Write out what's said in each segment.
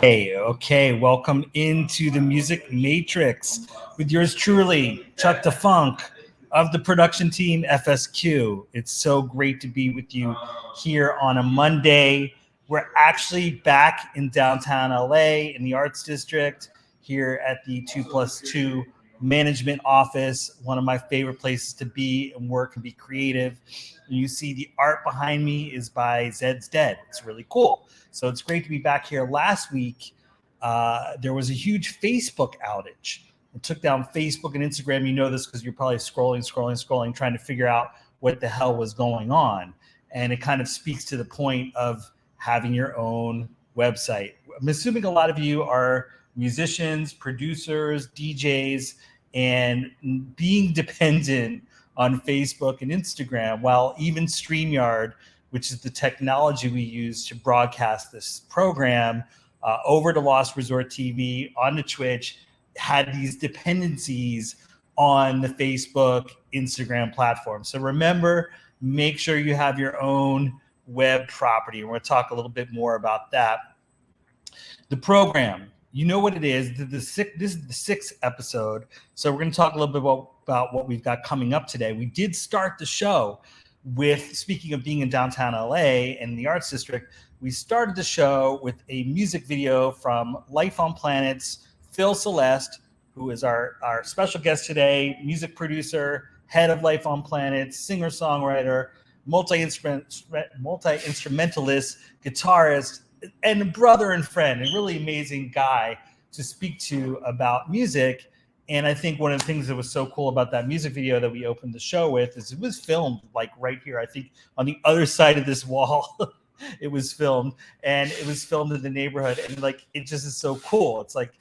Hey, okay, welcome into the Music Matrix with yours truly, Chuck the Funk of the production team FSQ. It's so great to be with you here on a Monday. We're actually back in downtown LA in the Arts District here at the 2+2 Management Office, one of my favorite places to be and work and be creative. And you see the art behind me is by Zed's Dead. It's really cool. So it's great to be back here. Last week, there was a huge Facebook outage. It took down Facebook and Instagram. You know this because you're probably scrolling, trying to figure out what the hell was going on. And it kind of speaks to the point of having your own website. I'm assuming a lot of you are musicians, producers, DJs, and being dependent on Facebook and Instagram, while even StreamYard, which is the technology we use to broadcast this program over to Lost Resort TV, onto Twitch, had these dependencies on the Facebook, Instagram platform. So remember, make sure you have your own web property. And we're going to talk a little bit more about that. The program, you know what it is. This is the sixth episode. So we're going to talk a little bit about what we've got coming up today. We did start the show with, speaking of being in downtown LA and the Arts District, we started the show with a music video from Life on Planet's Phil Celeste, who is our special guest today, music producer, head of Life on Planet, singer-songwriter, multi-instrumentalist, guitarist, and brother and friend, a really amazing guy to speak to about music. And I think one of the things that was so cool about that music video that we opened the show with is it was filmed like right here. I think on the other side of this wall, it was filmed, and it was filmed in the neighborhood. And like, it just is so cool. It's like,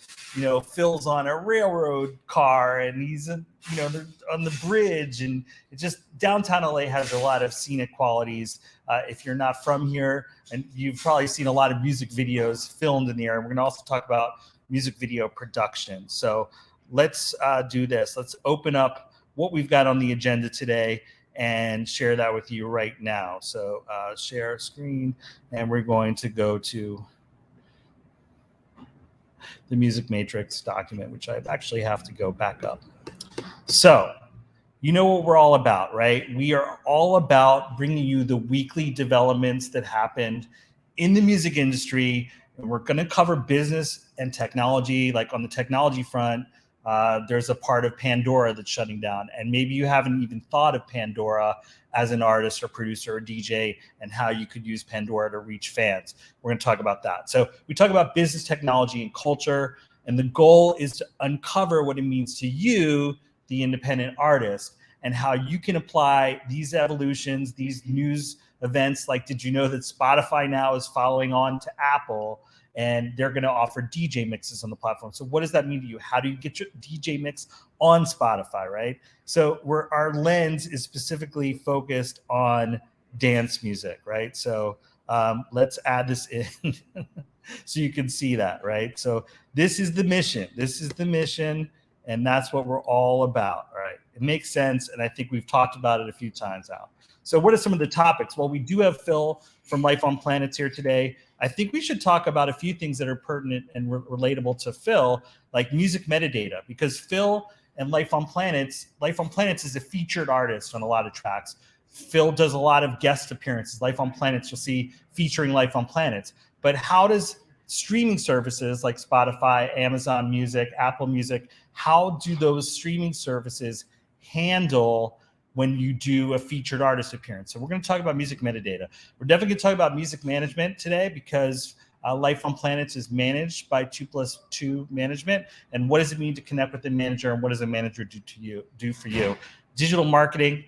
Phil's on a railroad car and he's, on the bridge, and it just, downtown LA has a lot of scenic qualities. If you're not from here, and you've probably seen a lot of music videos filmed in the area. We're going to also talk about music video production. So let's do this. Let's open up what we've got on the agenda today and share that with you right now. So share screen, and we're going to go to the Music Matrix document, which I actually have to go back up. So you know what we're all about, right? We are all about bringing you the weekly developments that happened in the music industry. And we're going to cover business and technology. Like on the technology front, there's a part of Pandora that's shutting down. And maybe you haven't even thought of Pandora as an artist or producer or DJ and how you could use Pandora to reach fans. We're going to talk about that. So we talk about business, technology, and culture. And the goal is to uncover what it means to you, the independent artist, and how you can apply these evolutions, these news events. Like, did you know that Spotify now is following on to Apple, and they're going to offer DJ mixes on the platform? So what does that mean to you? How do you get your DJ mix on Spotify, right? So our lens is specifically focused on dance music, right? So let's add this in so you can see that, right? So this is the mission. And that's what we're all about, right? It makes sense, and I think we've talked about it a few times now. So what are some of the topics? Well, we do have Phil from Life on Planets here today. I think we should talk about a few things that are pertinent and relatable to Phil, like music metadata, because Phil and Life on Planets is a featured artist on a lot of tracks. Phil does a lot of guest appearances. Life on Planets, you'll see featuring Life on Planets. But how does streaming services like Spotify, Amazon Music, Apple Music, how do those streaming services handle when you do a featured artist appearance? So we're going to talk about music metadata. We're definitely going to talk about music management today, because Life on Planets is managed by 2+2 Management. And what does it mean to connect with a manager, and what does a manager do for you? Digital marketing,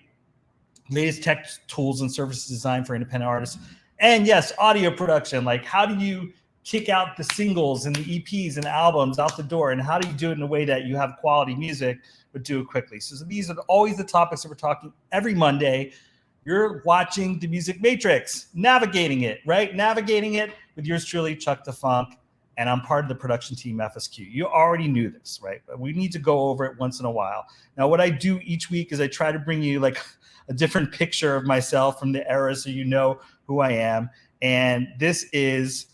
latest tech tools and services designed for independent artists. And yes, audio production. Like, how do you kick out the singles and the EPs and albums out the door, and how do you do it in a way that you have quality music but do it quickly? So these are always the topics that we're talking every Monday. You're watching the Music Matrix, navigating it, right? Navigating it with yours truly, Chuck the Funk, and I'm part of the production team FSQ. You already knew this, right? But we need to go over it once in a while. Now, what I do each week is I try to bring you like a different picture of myself from the era, so you know who I am. And this is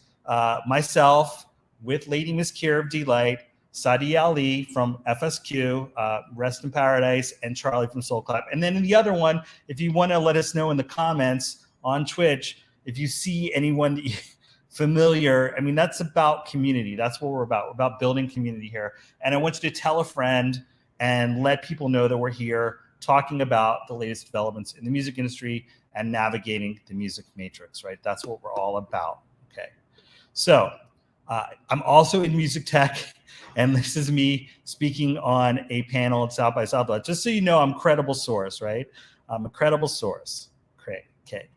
myself with Lady Miss Kier of Delight, Sadi Ali from FSQ, Rest in Paradise, and Charlie from Soul Clap. And then in the other one, if you want to let us know in the comments on Twitch, if you see anyone that you familiar, I mean, that's about community. That's what we're about. We're about building community here. And I want you to tell a friend and let people know that we're here talking about the latest developments in the music industry and navigating the music matrix, right? That's what we're all about, okay? So I'm also in music tech, and this is me speaking on a panel at South by Southwest. Just so you know, I'm a credible source, right? I'm a credible source. Great, okay.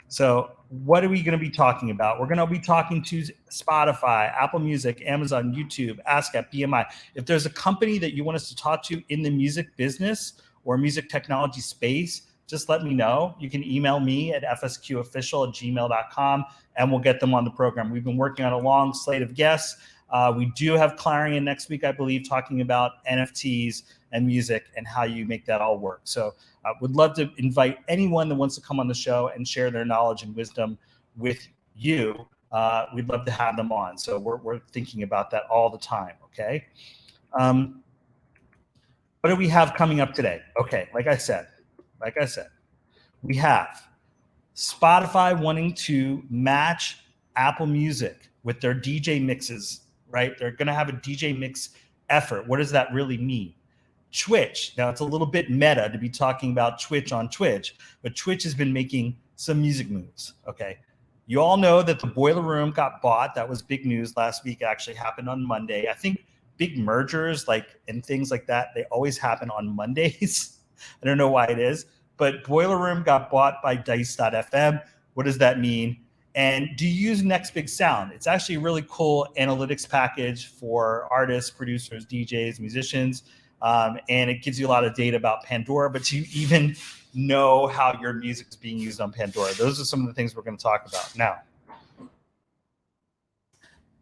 So what are we going to be talking about? We're going to be talking to Spotify, Apple Music, Amazon, YouTube, ASCAP, BMI. If there's a company that you want us to talk to in the music business or music technology space, just let me know. You can email me at fsqofficial@gmail.com, and we'll get them on the program. We've been working on a long slate of guests. We do have Clarion next week, I believe, talking about NFTs and music and how you make that all work. So I would love to invite anyone that wants to come on the show and share their knowledge and wisdom with you. We'd love to have them on. So we're thinking about that all the time, okay? What do we have coming up today? Okay, like I said, we have Spotify wanting to match Apple Music with their DJ mixes, right? They're going to have a DJ mix effort. What does that really mean? Twitch. Now, it's a little bit meta to be talking about Twitch on Twitch, but Twitch has been making some music moves, okay? You all know that the Boiler Room got bought. That was big news last week. It actually happened on Monday. I think big mergers and things like that, they always happen on Mondays. I don't know why it is, but Boiler Room got bought by Dicefm. What does that mean? And do you use Next Big Sound? It's actually a really cool analytics package for artists, producers, DJs, musicians. And it gives you a lot of data about Pandora, but do you even know how your music is being used on Pandora? Those are some of the things we're going to talk about. Now,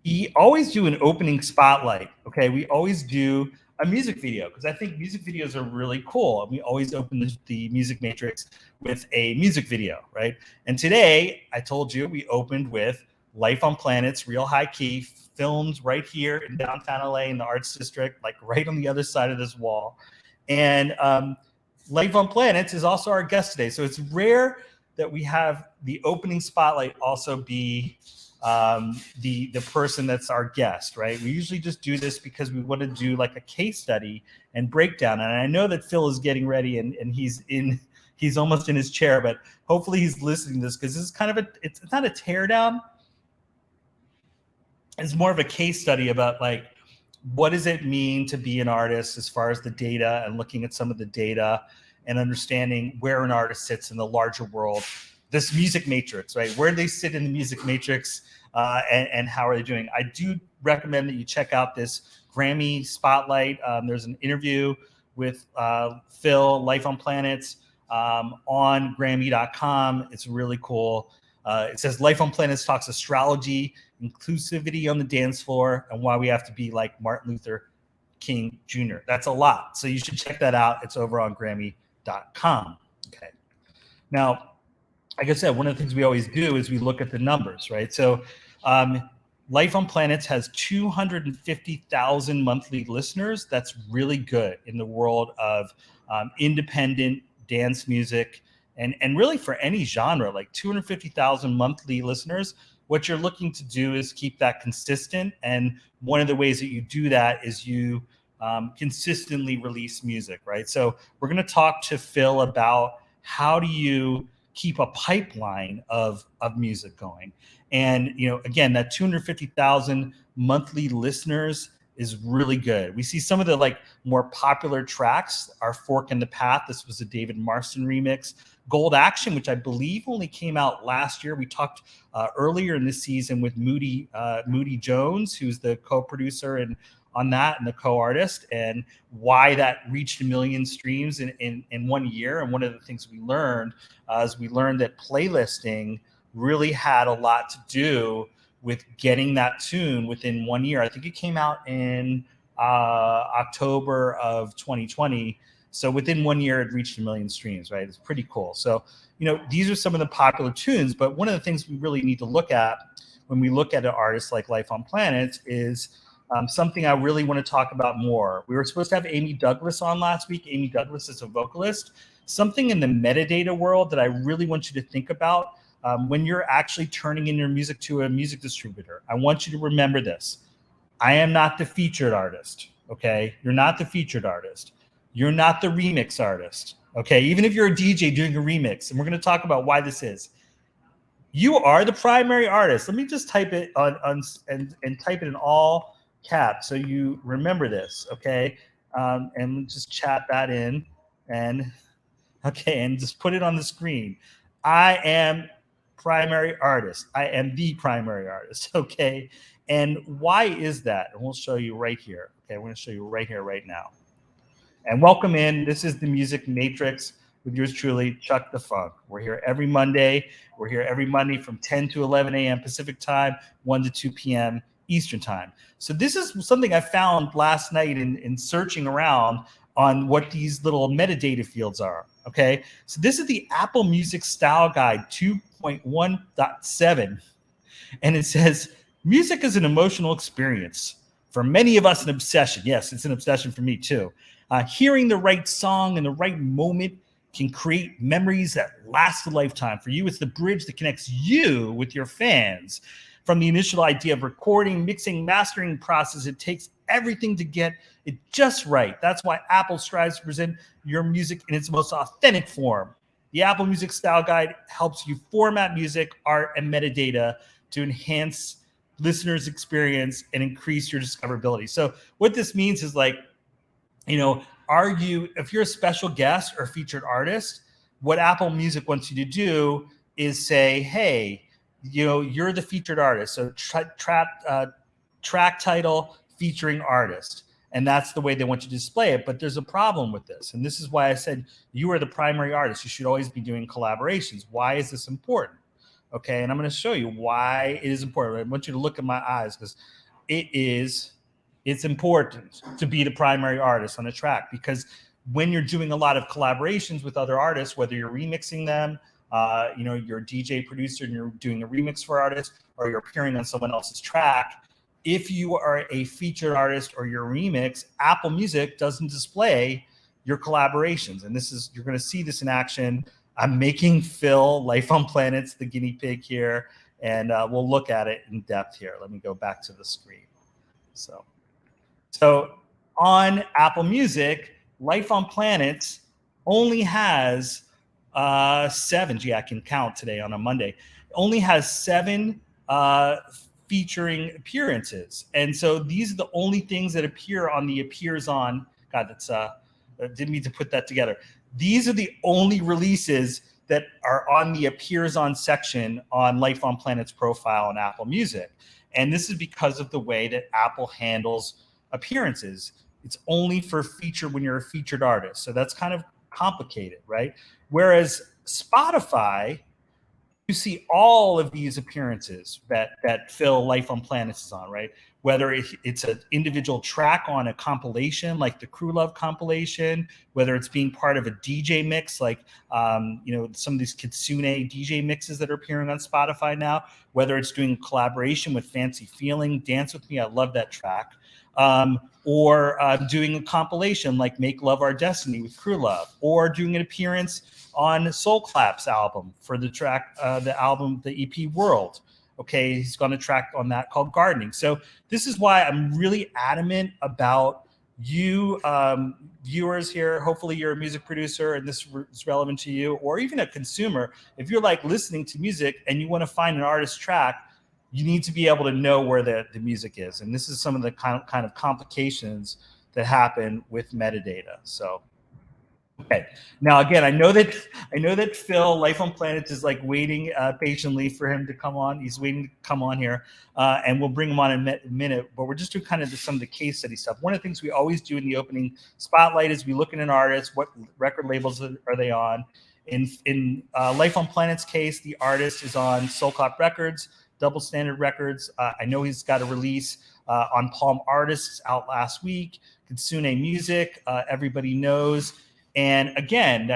we always do an opening spotlight, okay? We always do a music video because I think music videos are really cool. And we always open the music matrix with a music video, right? And today, I told you, we opened with Life on Planet's Real High Key, filmed right here in downtown LA in the Arts District, like right on the other side of this wall. And Life on Planets is also our guest today. So it's rare that we have the opening spotlight also be the person that's our guest, right? We usually just do this because we want to do like a case study and breakdown. And I know that Phil is getting ready and he's almost in his chair, but hopefully he's listening to this because this is kind of it's not a teardown. It's more of a case study about like, what does it mean to be an artist as far as the data and looking at some of the data and understanding where an artist sits in the larger world, this music matrix, right? Where they sit in the music matrix and how are they doing? I do recommend that you check out this Grammy Spotlight. There's an interview with Phil, Life on Planets, on Grammy.com. It's really cool. It says Life on Planets talks astrology, inclusivity on the dance floor, and why we have to be like Martin Luther King Jr. That's a lot. So you should check that out. It's over on Grammy.com. Okay. Now, like I said, one of the things we always do is we look at the numbers, right? So Life on Planets has 250,000 monthly listeners. That's really good in the world of independent dance music and really for any genre, like 250,000 monthly listeners. What you're looking to do is keep that consistent. And one of the ways that you do that is you consistently release music, right? So we're going to talk to Phil about how do you keep a pipeline of music going. And, you know, again, that 250,000 monthly listeners is really good. We see some of the like more popular tracks are Fork in the Path. This was a David Marston remix. Gold Action, which I believe only came out last year. We talked earlier in this season with Moody Jones, who's the co-producer on that and the co-artist, and why that reached 1 million streams in 1 year. And one of the things we learned is we learned that playlisting really had a lot to do with getting that tune within 1 year. I think it came out in October of 2020. So within 1 year, it reached 1 million streams, right? It's pretty cool. So, you know, these are some of the popular tunes, but one of the things we really need to look at when we look at an artist like Life on Planets is something I really want to talk about more. We were supposed to have Amy Douglas on last week. Amy Douglas is a vocalist. Something in the metadata world that I really want you to think about when you're actually turning in your music to a music distributor. I want you to remember this. I am not the featured artist, okay? You're not the featured artist. You're not the remix artist, okay? Even if you're a DJ doing a remix, and we're going to talk about why this is. You are the primary artist. Let me just type it and type it in all caps so you remember this, okay? And just chat that in and just put it on the screen. I am primary artist. I am the primary artist, okay? And why is that? And we'll show you right here. Okay, we're going to show you right here, right now. And welcome in. This is the Music Matrix with yours truly, Chuck the Funk. We're here every Monday. We're here every Monday from 10 to 11 a.m. Pacific time, 1 to 2 p.m. Eastern time. So this is something I found last night in searching around on what these little metadata fields are, okay? So this is the Apple Music Style Guide 2.1.7, and it says, music is an emotional experience. For many of us, an obsession. Yes, it's an obsession for me too. Hearing the right song in the right moment can create memories that last a lifetime. For you, it's the bridge that connects you with your fans. From the initial idea of recording, mixing, mastering process, it takes everything to get it just right. That's why Apple strives to present your music in its most authentic form. The Apple Music Style Guide helps you format music, art, and metadata to enhance listeners' experience and increase your discoverability. So what this means is like, you know, if you're a special guest or featured artist, what Apple Music wants you to do is say, hey, you know, you're the featured artist. So track title, featuring artist. And that's the way they want you to display it. But there's a problem with this. And this is why I said you are the primary artist. You should always be doing collaborations. Why is this important? Okay, and I'm going to show you why it is important. I want you to look in my eyes because it's important to be the primary artist on a track, because when you're doing a lot of collaborations with other artists, whether you're remixing them, you know, you're a DJ producer and you're doing a remix for artists, or you're appearing on someone else's track, if you are a featured artist or your remix, Apple Music doesn't display your collaborations. And this is, you're going to see this in action. I'm making Phil, Life on Planets, the guinea pig here, and we'll look at it in depth here. Let me go back to the screen. So on Apple Music, Life on Planets only has 7. Gee, I can count today on a Monday. Only has 7 featuring appearances, and so these are the only things that appear on the appears on. God, that's didn't mean to put that together. These are the only releases that are on the appears on section on Life on Planet's profile on Apple Music, and this is because of the way that Apple handles appearances. It's only for feature when you're a featured artist, so that's kind of complicated, right? Whereas Spotify, you see all of these appearances that Phil Life on Planets is on, right? Whether it's an individual track on a compilation like the Crew Love compilation, whether it's being part of a DJ mix like you know, some of these Kitsune DJ mixes that are appearing on Spotify now, whether it's doing collaboration with Fancy Feeling, Dance With Me, I love that track, or doing a compilation like Make Love Our Destiny with Crew Love, or doing an appearance on Soul Clap's album for the track, the EP World. Okay, he's got a track on that called Gardening. So this is why I'm really adamant about you viewers here. Hopefully you're a music producer and this is relevant to you, or even a consumer. If you're like listening to music and you want to find an artist track, you need to be able to know where the music is. And this is some of the kind of complications that happen with metadata. So okay. Now, again, I know that Phil, Life on Planets, is like waiting patiently for him to come on. He's waiting to come on here, and we'll bring him on in a minute. But we're just doing kind of some of the case study stuff. One of the things we always do in the opening spotlight is we look at an artist. What record labels are they on? In Life on Planet's case, the artist is on Soul Clap Records, Double Standard Records. I know he's got a release on Palm Artists out last week. Kitsune Music, everybody knows. And again,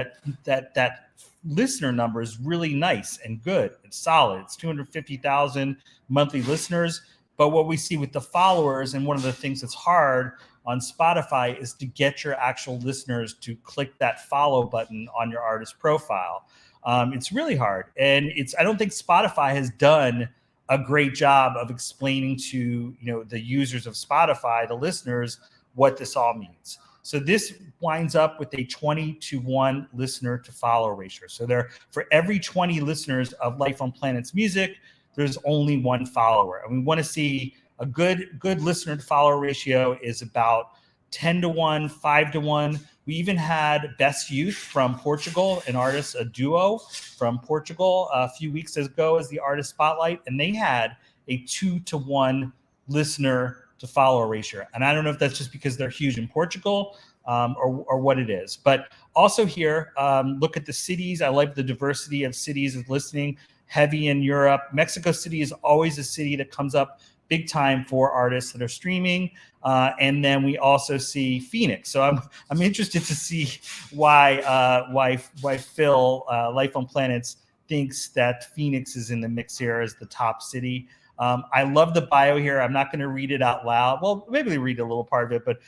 that listener number is really nice and good. It's solid. It's 250,000 monthly listeners. But what we see with the followers, and one of the things that's hard on Spotify, is to get your actual listeners to click that follow button on your artist profile. It's really hard. And I don't think Spotify has done a great job of explaining to the users of Spotify, the listeners, what this all means. So this winds up with a 20-to-1 listener to follower ratio. So for every 20 listeners of Life on Planet's music, there's only one follower. And we want to see a good listener to follower ratio is about 10-to-1, 5-to-1. We even had Best Youth from Portugal, an artist, a duo from Portugal a few weeks ago as the artist spotlight, and they had a 2-to-1 listener to follower ratio. And I don't know if that's just because they're huge in Portugal or what it is. But also here, look at the cities. I like the diversity of cities of listening. Heavy in Europe. Mexico City is always a city that comes up big time for artists that are streaming. And then we also see Phoenix. So I'm interested to see why Phil, Life on Planets, thinks that Phoenix is in the mix here as the top city. I love the bio here. I'm not going to read it out loud. Well, maybe read a little part of it, but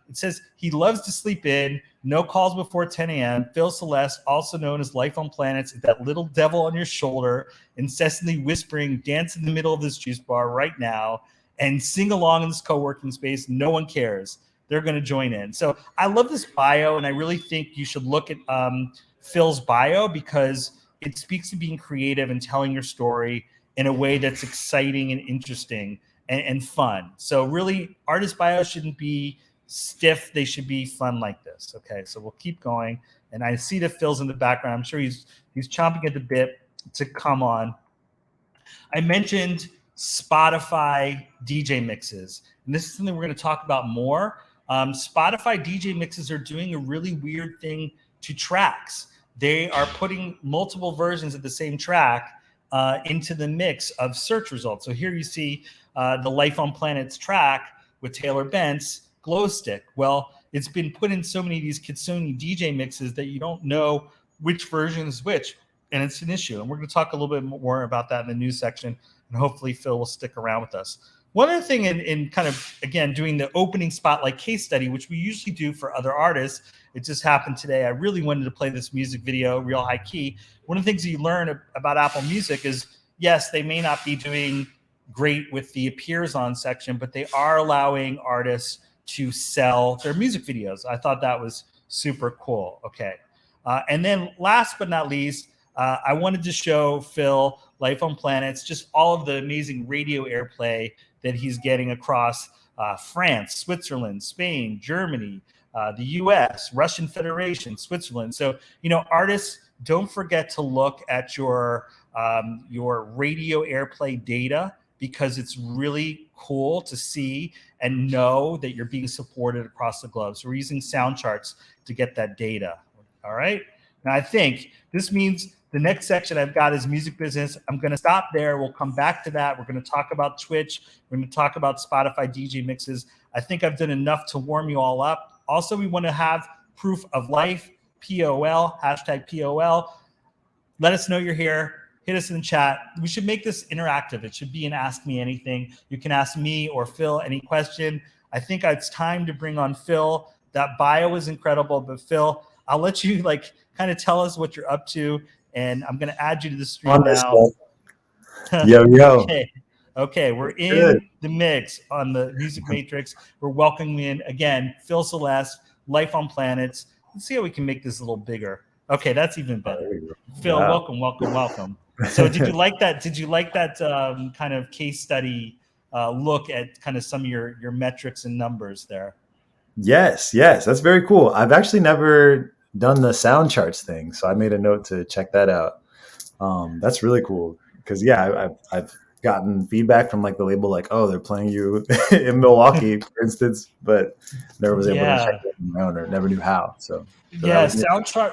it says he loves to sleep in, no calls before 10 a.m. Phil Celeste, also known as Life on Planets, is that little devil on your shoulder, incessantly whispering, dance in the middle of this juice bar right now and sing along in this co-working space. No one cares. They're going to join in. So I love this bio, and I really think you should look at Phil's bio because it speaks to being creative and telling your story in a way that's exciting and interesting and fun. So really, artist bios shouldn't be stiff. They should be fun like this. Okay, so we'll keep going. And I see that Phil's in the background. I'm sure he's chomping at the bit to come on. I mentioned Spotify DJ mixes. And this is something we're going to talk about more. Spotify DJ mixes are doing a really weird thing to tracks. They are putting multiple versions of the same track into the mix of search results. So here you see the Life on Planet's track with Taylor Bent's Glow Stick. Well, it's been put in so many of these Kitsune DJ mixes that you don't know which version is which, and it's an issue. And we're going to talk a little bit more about that in the news section, and hopefully Phil will stick around with us. One other thing in kind of, again, doing the opening spotlight case study, which we usually do for other artists, it just happened today. I really wanted to play this music video, real high key. One of the things you learn about Apple Music is, yes, they may not be doing great with the appears on section, but they are allowing artists to sell their music videos. I thought that was super cool. Okay. And then last but not least, I wanted to show Phil, Life on Planets, just all of the amazing radio airplay that he's getting across France, Switzerland, Spain, Germany, the US, Russian Federation, Switzerland. So, artists, don't forget to look at your radio airplay data, because it's really cool to see and know that you're being supported across the globe. So we're using sound charts to get that data. All right. Now I think this means the next section I've got is music business. I'm going to stop there. We'll come back to that. We're going to talk about Twitch. We're going to talk about Spotify DJ mixes. I think I've done enough to warm you all up. Also, we want to have proof of life, POL, hashtag POL. Let us know you're here. Hit us in the chat. We should make this interactive. It should be an Ask Me Anything. You can ask me or Phil any question. I think it's time to bring on Phil. That bio is incredible, but Phil, I'll let you kind of tell us what you're up to, and I'm going to add you to the stream now. Yo. Okay, we're in the mix on the Music Matrix. We're welcoming in, again, Phil Celeste, Life on Planets. Let's see how we can make this a little bigger. Okay, that's even better. Phil, wow. Welcome. So did you like that? Did you like that kind of case study look at kind of some of your metrics and numbers there? Yes, that's very cool. I've actually never done the sound charts thing, so I made a note to check that out. That's really cool because I've gotten feedback from the label oh, they're playing you in Milwaukee, for instance, but never was able to check it around or never knew how. So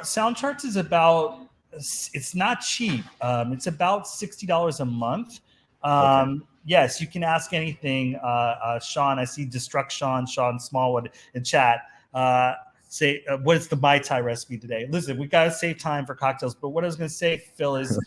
sound charts is about, it's not cheap. It's about $60 a month. Okay. Yes, you can ask anything. Sean, I see Destruct Sean Smallwood in chat. say what is the Mai Tai recipe today. Listen, we got to save time for cocktails. But what I was going to say, Phil, is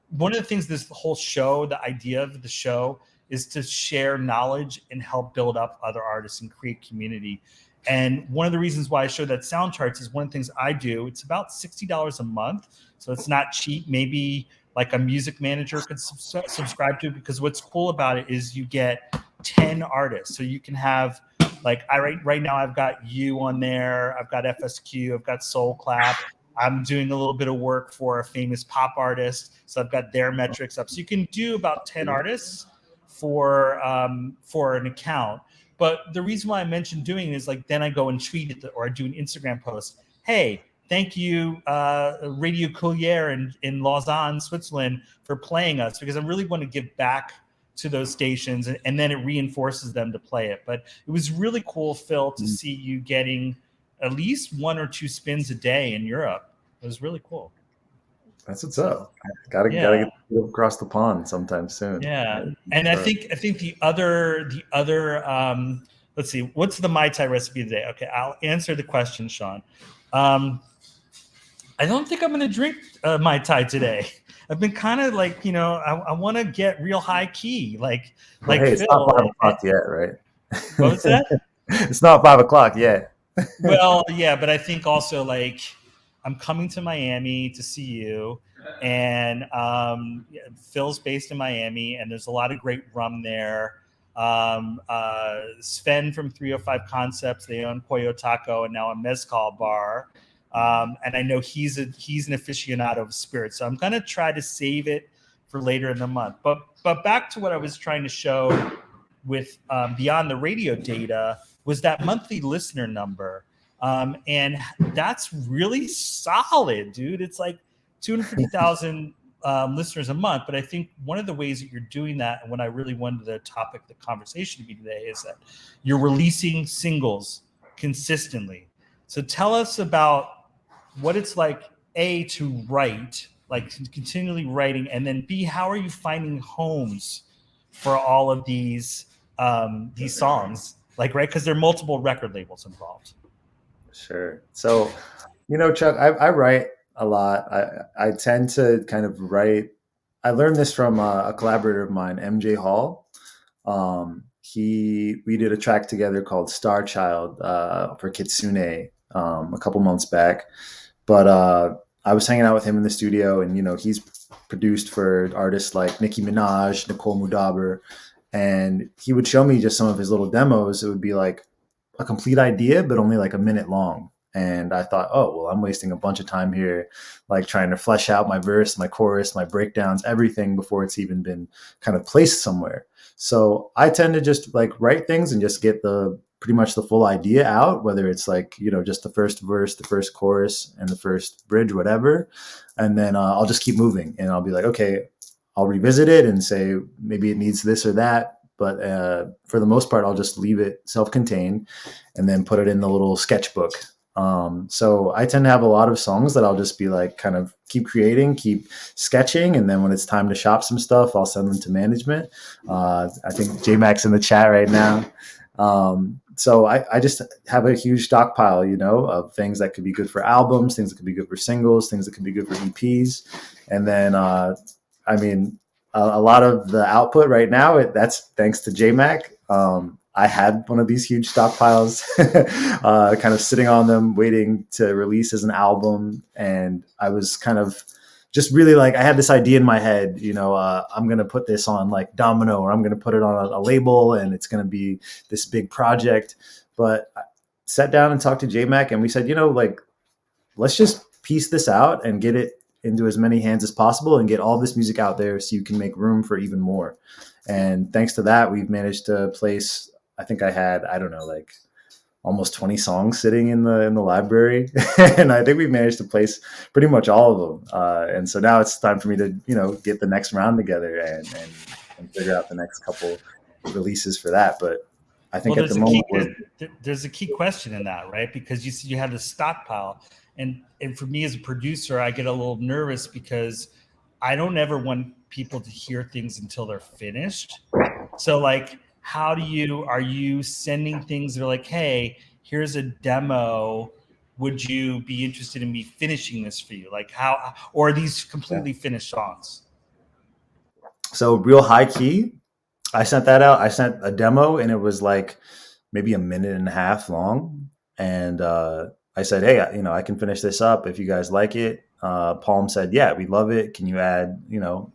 one of the things this whole show, the idea of the show, is to share knowledge and help build up other artists and create community. And one of the reasons why I show that sound charts is one of the things I do. It's about $60 a month, so it's not cheap. Maybe like a music manager could subscribe to, because what's cool about it is you get 10 artists. So you can have, like, right now I've got you on there, I've got FSQ, I've got Soul Clap. I'm doing a little bit of work for a famous pop artist, so I've got their metrics up. So you can do about 10 artists for an account. But the reason why I mentioned doing it is, like, then I go and tweet it, or I do an Instagram post. Hey, thank you, Radio Collier in Lausanne, Switzerland, for playing us, because I really want to give back to those stations, and then it reinforces them to play it. But it was really cool, Phil, to see you getting at least 1 or 2 spins a day in Europe. It was really cool. That's what's up. Gotta get across the pond sometime soon. Yeah, and I think the other let's see, what's the Mai Tai recipe today? Okay, I'll answer the question, Sean. I don't think I'm going to drink Mai Tai today. I've been kind of like, I want to get real high key, like hey, it's Phil, not 5 o'clock yet, right? What was that? It's not 5 o'clock yet. Well, yeah, but I think also, like, I'm coming to Miami to see you, and Phil's based in Miami, and there's a lot of great rum there. Sven from 305 Concepts, they own Pollo Taco and now a mezcal bar. And I know he's an aficionado of spirits, so I'm gonna try to save it for later in the month. But back to what I was trying to show with beyond the radio data was that monthly listener number, and that's really solid, dude. It's like 250,000 listeners a month. But I think one of the ways that you're doing that, and what I really wanted the conversation to be today, is that you're releasing singles consistently. So tell us about what it's like, A, to write, like continually writing, and then B, how are you finding homes for all of these songs? Like, right, because there are multiple record labels involved. Sure. So, Chuck, I write a lot. I tend to kind of write. I learned this from a collaborator of mine, MJ Hall. We did a track together called Star Child for Kitsune a couple months back. But I was hanging out with him in the studio, and he's produced for artists like Nicki Minaj, Nicole Mudaber, and he would show me just some of his little demos. It would be like a complete idea, but only like a minute long. And I thought, oh, well, I'm wasting a bunch of time here, like trying to flesh out my verse, my chorus, my breakdowns, everything before it's even been kind of placed somewhere. So I tend to just like write things and just get pretty much the full idea out, whether it's like, just the first verse, the first chorus, and the first bridge, whatever. And then I'll just keep moving, and I'll be like, okay, I'll revisit it and say, maybe it needs this or that. But for the most part, I'll just leave it self-contained and then put it in the little sketchbook. So I tend to have a lot of songs that I'll just be like, kind of keep creating, keep sketching. And then when it's time to shop some stuff, I'll send them to management. I think J-Mac's in the chat right now. So I just have a huge stockpile, of things that could be good for albums, things that could be good for singles, things that could be good for EPs. And then, a lot of the output right now, that's thanks to J-Mac. I had one of these huge stockpiles kind of sitting on them, waiting to release as an album. And I was kind of just really like, I had this idea in my head, I'm going to put this on like Domino, or I'm going to put it on a label, and it's going to be this big project. But I sat down and talked to J-Mac, and we said, let's just piece this out and get it into as many hands as possible and get all this music out there so you can make room for even more. And thanks to that, we've managed to place, I think I had, like almost 20 songs sitting in the library. And I think we've managed to place pretty much all of them. And so now it's time for me to, get the next round together and figure out the next couple releases for that. But I think at the moment there's a key question in that, right? Because you said you have the stockpile. And for me as a producer, I get a little nervous because I don't ever want people to hear things until they're finished. So like, are you sending things that are like, hey, here's a demo, would you be interested in me finishing this for you? Like how, or are these completely finished songs? So real high key, I sent that out. I sent a demo and it was like maybe a minute and a half long. And I said, hey, I can finish this up if you guys like it. Palm said, yeah, we love it. Can you add,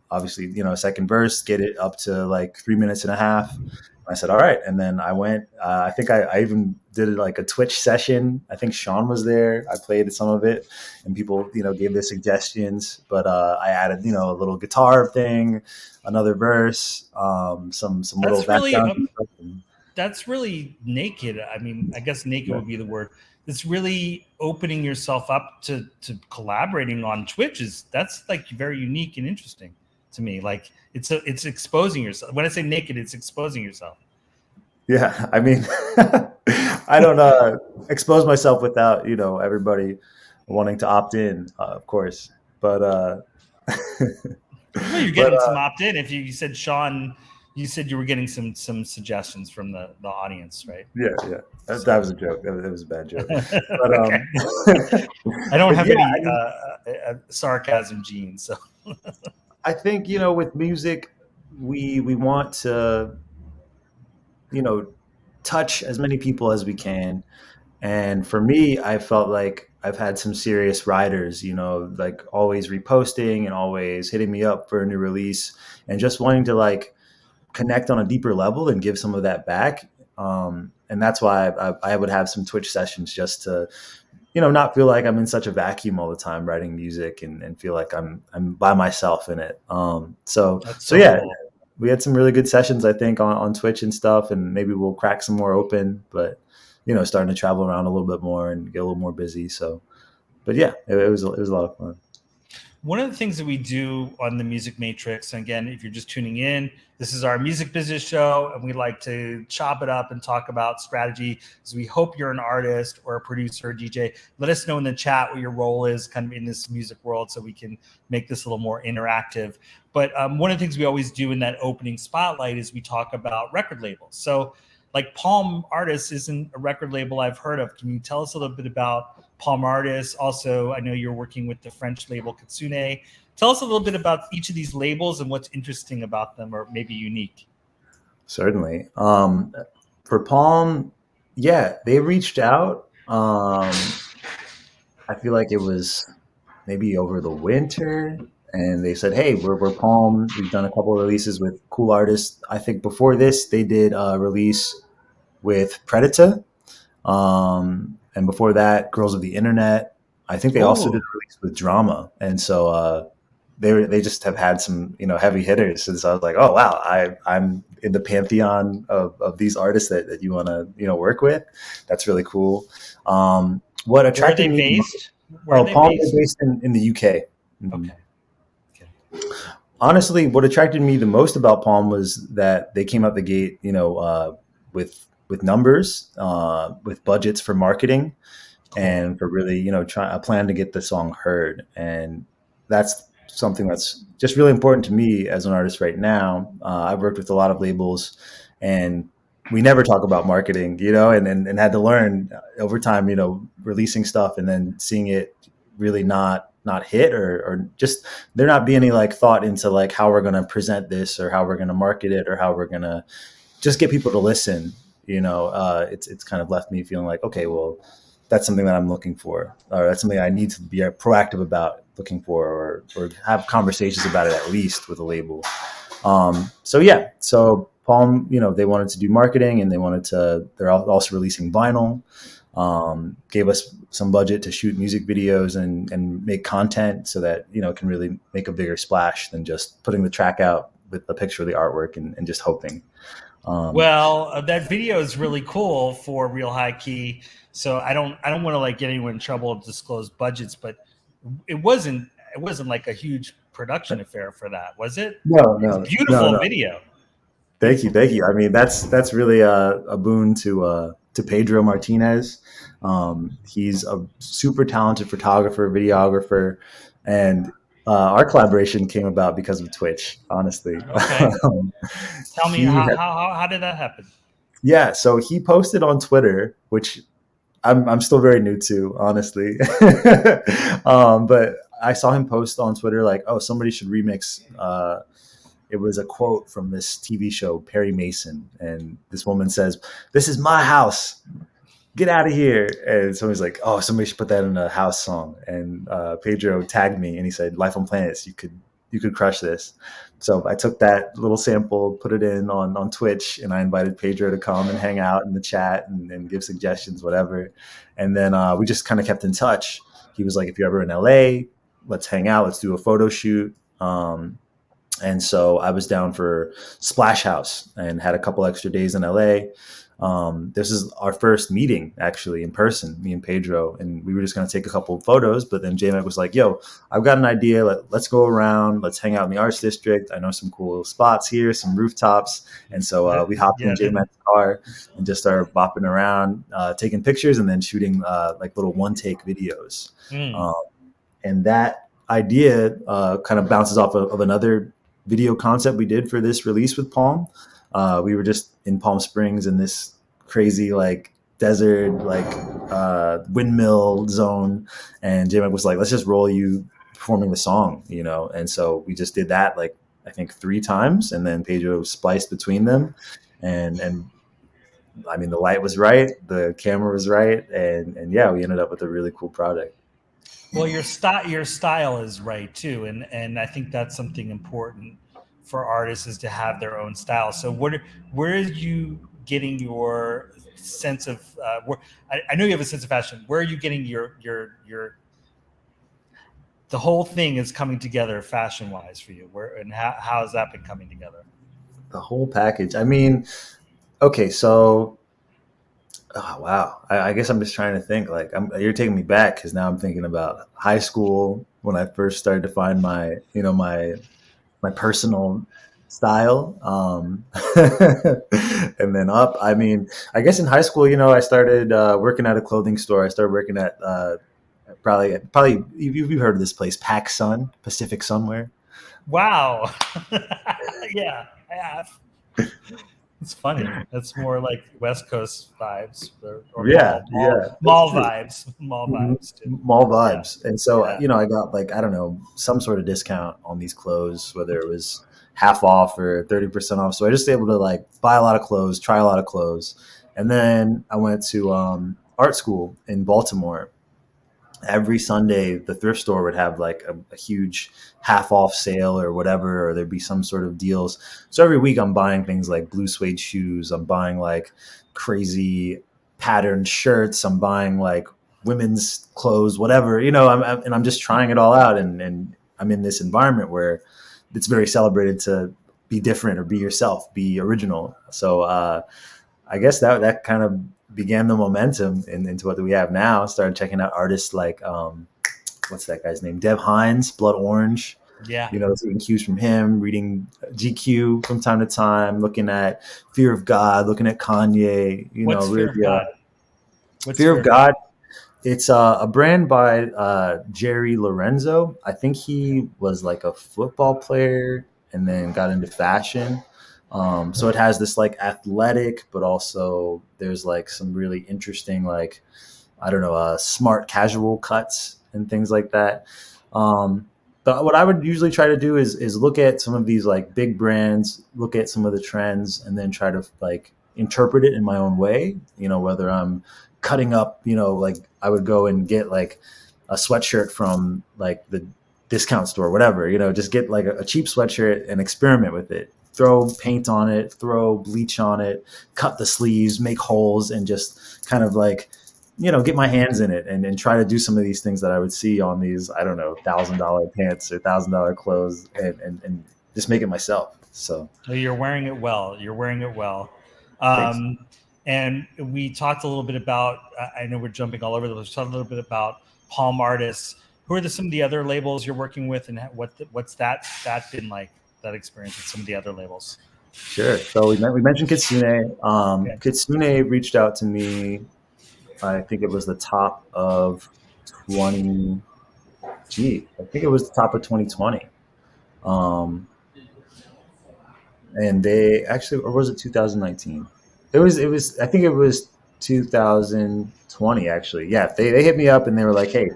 obviously, a second verse, get it up to like 3 minutes and a half. I said, all right. And then I went, I think I even did like a Twitch session. I think Sean was there. I played some of it and people, gave their suggestions, but I added, a little guitar thing, another verse, some little background. That's really naked. I mean, I guess naked would be the word. It's really opening yourself up to collaborating on Twitch. That's like very unique and interesting to me. Like it's exposing yourself. When I say naked, it's exposing yourself. Yeah, I mean, I don't expose myself without everybody wanting to opt in, of course. But well, you're getting some opt in. If you said Sean, you said you were getting some suggestions from the audience, right? Yeah. That was a joke. That was a bad joke. But, I don't have any sarcasm genes, so. I think with music, we want to touch as many people as we can. And for me, I felt like I've had some serious writers, like always reposting and always hitting me up for a new release and just wanting to like connect on a deeper level and give some of that back. And that's why I would have some Twitch sessions just to, not feel like I'm in such a vacuum all the time writing music and feel like I'm by myself in it. So yeah, cool. We had some really good sessions, I think, on Twitch and stuff, and maybe we'll crack some more open, but starting to travel around a little bit more and get a little more busy. So, but yeah, it was a lot of fun. One of the things that we do on the Music Matrix, and again, if you're just tuning in, this is our music business show, and we like to chop it up and talk about strategy. So we hope you're an artist or a producer or DJ. Let us know in the chat what your role is kind of in this music world so we can make this a little more interactive. But one of the things we always do in that opening spotlight is we talk about record labels. So like Palm Artists isn't a record label I've heard of. Can you tell us a little bit about Palm Artists? Also, I know you're working with the French label Kitsune. Tell us a little bit about each of these labels and what's interesting about them or maybe unique. Certainly. For Palm, yeah, they reached out. I feel like it was maybe over the winter. And they said, hey, we're Palm. We've done a couple of releases with cool artists. I think before this, they did a release with Predator. And before that, Girls of the Internet. I think they also did a release with Drama. And so they just have had some, heavy hitters. And so I was like, oh, wow, I'm in the pantheon of these artists that you want to, work with. That's really cool. What attracted me? Palm is based in the UK. Okay. Honestly, what attracted me the most about Palm was that they came out the gate, with numbers, with budgets for marketing, and for really, a plan to get the song heard. And that's something that's just really important to me as an artist right now. I've worked with a lot of labels, and we never talk about marketing, and had to learn over time, releasing stuff and then seeing it really not hit or just there not be any like thought into like how we're going to present this or how we're going to market it or how we're going to just get people to listen. It's kind of left me feeling like, okay, well, that's something that I'm looking for, or that's something I need to be proactive about looking for, or have conversations about it at least with a label. So Palm, they wanted to do marketing and they're also releasing vinyl. Gave us some budget to shoot music videos and make content so that, it can really make a bigger splash than just putting the track out with a picture of the artwork and just hoping. That video is really cool for Real High Key. So I don't want to like get anyone in trouble to disclose budgets, but it wasn't like a huge production affair for that, was it? No, beautiful video. Thank you. I mean, that's really a boon to Pedro Martinez. He's a super talented photographer, videographer, and our collaboration came about because of Twitch, honestly. Okay. Tell me how did that happen? Yeah, so he posted on Twitter, which I'm still very new to, honestly. But I saw him post on Twitter like, oh, somebody should remix. It was a quote from this TV show, Perry Mason, and this woman says, "This is my house. Get out of here." And somebody's like, oh, somebody should put that in a house song. And Pedro tagged me and he said, Life on Planets, you could crush this. So I took that little sample, put it in on Twitch, and I invited Pedro to come and hang out in the chat and give suggestions, whatever. And then we just kind of kept in touch. He was like, if you're ever in LA, let's hang out, let's do a photo shoot. And so I was down for Splash House and had a couple extra days in LA. This is our first meeting actually in person, me and Pedro, and we were just going to take a couple of photos. But then JMac was like, yo, I've got an idea. Let's go around. Let's hang out in the arts district. I know some cool spots here, some rooftops. And so we hopped in JMac's car and just started bopping around, taking pictures and then shooting like little one take videos. And that idea kind of bounces off of another video concept we did for this release with Palm. We were just in Palm Springs in this crazy like desert, like windmill zone. And J-Mac was like, let's just roll you performing the song, you know? And so we just did that like, I think 3 times. And then Pedro spliced between them. And I mean, the light was right. The camera was right. And yeah, we ended up with a really cool product. Well, your style is right too. And I think that's something important for artists is to have their own style. So where are you getting your sense of I know you have a sense of fashion. Where are you getting your the whole thing is coming together fashion wise for you? Where and how has that been coming together? The whole package. I mean, okay, so oh, wow. I guess I'm just trying to think like you're taking me back because now I'm thinking about high school when I first started to find my, you know, my personal style. And then up, I mean, I guess in high school, you know, I started working at a clothing store. I started working at probably you've heard of this place, Pac Sun, Pacific Sunwear. Wow. Yeah, I have. It's funny. That's more like West Coast vibes, or Yeah, mall vibes, mall vibes too. Mall vibes. Yeah. And so, Yeah. you know, I got like, I don't know, some sort of discount on these clothes, whether it was half off or 30% off. So I just able to like buy a lot of clothes, try a lot of clothes. And then I went to art school in Baltimore. Every Sunday, the thrift store would have like a huge half off sale or whatever, or there'd be some sort of deals. So every week I'm buying things like blue suede shoes. I'm buying like crazy patterned shirts. I'm buying like women's clothes, whatever, you know, and I'm just trying it all out. And I'm in this environment where it's very celebrated to be different or be yourself, be original. So I guess that kind of began the momentum into what we have now. Started checking out artists like what's that guy's name? Dev Hynes, Blood Orange. Yeah. You know, taking cues from him, reading GQ from time to time, looking at Fear of God, looking at Kanye. You What's know, Fear really, of God? What's Fear of God. It's a brand by Jerry Lorenzo. I think he was like a football player and then got into fashion. So it has this like athletic, but also there's like some really interesting, like, I don't know, smart casual cuts and things like that. But what I would usually try to do is look at some of these like big brands, look at some of the trends, and then try to like interpret it in my own way. You know, whether I'm cutting up, you know, like I would go and get like a sweatshirt from like the discount store, whatever, you know, just get like a cheap sweatshirt and experiment with it. Throw paint on it, throw bleach on it, cut the sleeves, make holes, and just kind of like, you know, get my hands in it and try to do some of these things that I would see on these, I don't know, $1,000 pants or $1,000 clothes and just make it myself. So you're wearing it well. You're wearing it well. And we talked a little bit about, I know we're jumping all over the place, talked a little bit about Palm artists. Who are some of the other labels you're working with, and what's that been like, that experience with some of the other labels? Sure. So we mentioned Kitsune. Kitsune reached out to me. I think it was the top of 20. I think it was the top of 2020. And they actually, or was it 2019? It was. I think it was 2020, actually. Yeah, they hit me up and they were like, hey,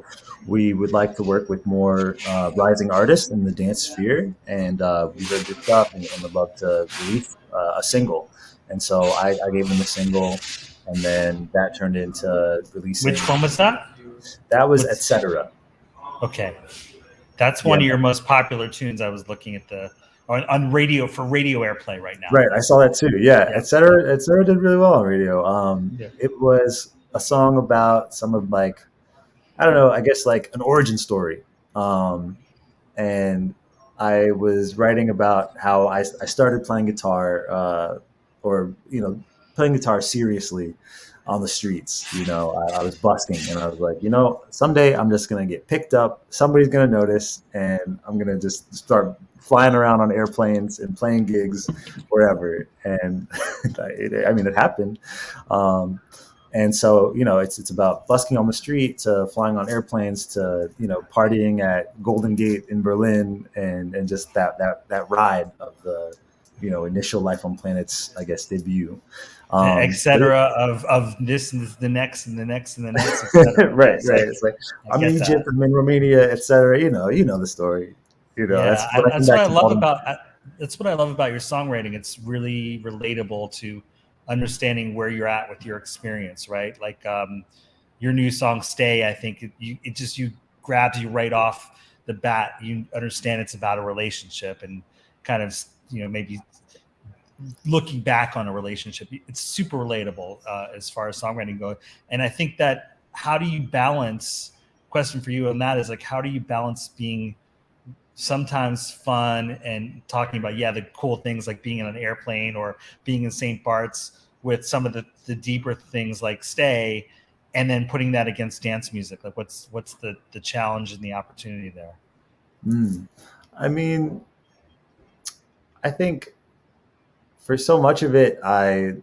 we would like to work with more rising artists in the dance sphere. And we heard your stuff and would love to release a single. And so I gave them a single. And then that turned into Which releasing. one was that? That was What's, etcetera. okay. That's Yeah, one of your most popular tunes. I was looking at the on radio for radio airplay right now. right. I saw that too. Yeah, Yeah. etcetera did really well on radio. Yeah. It was a song about some of like, I don't know, I guess like an origin story. And I was writing about how I started playing guitar, or playing guitar seriously on the streets. I was busking, and I was like, someday I'm just gonna get picked up. Somebody's gonna notice, and I'm gonna just start flying around on airplanes and playing gigs wherever. And it happened. And so, it's about busking on the street to flying on airplanes to, partying at Golden Gate in Berlin, and just that ride of the, initial Life on Planet's, I guess, debut. Etcetera of this and the next and the next and the next, etcetera. Right. It's like I'm in Egypt, I'm in Romania, etc. You know the story. That's what I love about your songwriting. It's really relatable to understanding where you're at with your experience, right? Like your new song "Stay," I think it just grabs you right off the bat. You understand it's about a relationship and kind of maybe looking back on a relationship. It's super relatable as far as songwriting goes. And I think that how do you balance? Question for you on that is like, how do you balance being sometimes fun and talking about the cool things like being in an airplane or being in St. Bart's with some of the deeper things like "Stay," and then putting that against dance music? Like what's the challenge and the opportunity there? I mean, I think for so much of it, I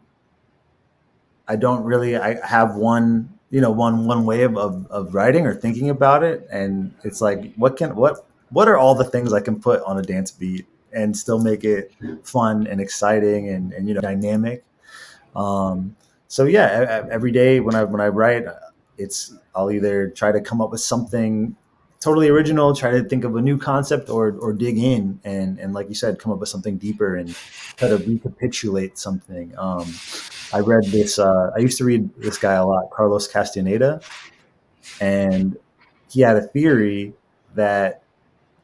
don't really, I have one way of writing or thinking about it. And it's like, what are all the things I can put on a dance beat and still make it fun and exciting and dynamic. So yeah, every day when I write, I'll either try to come up with something totally original, try to think of a new concept, or dig in and like you said, come up with something deeper and try to recapitulate something. I read this. I used to read this guy a lot, Carlos Castaneda, and he had a theory that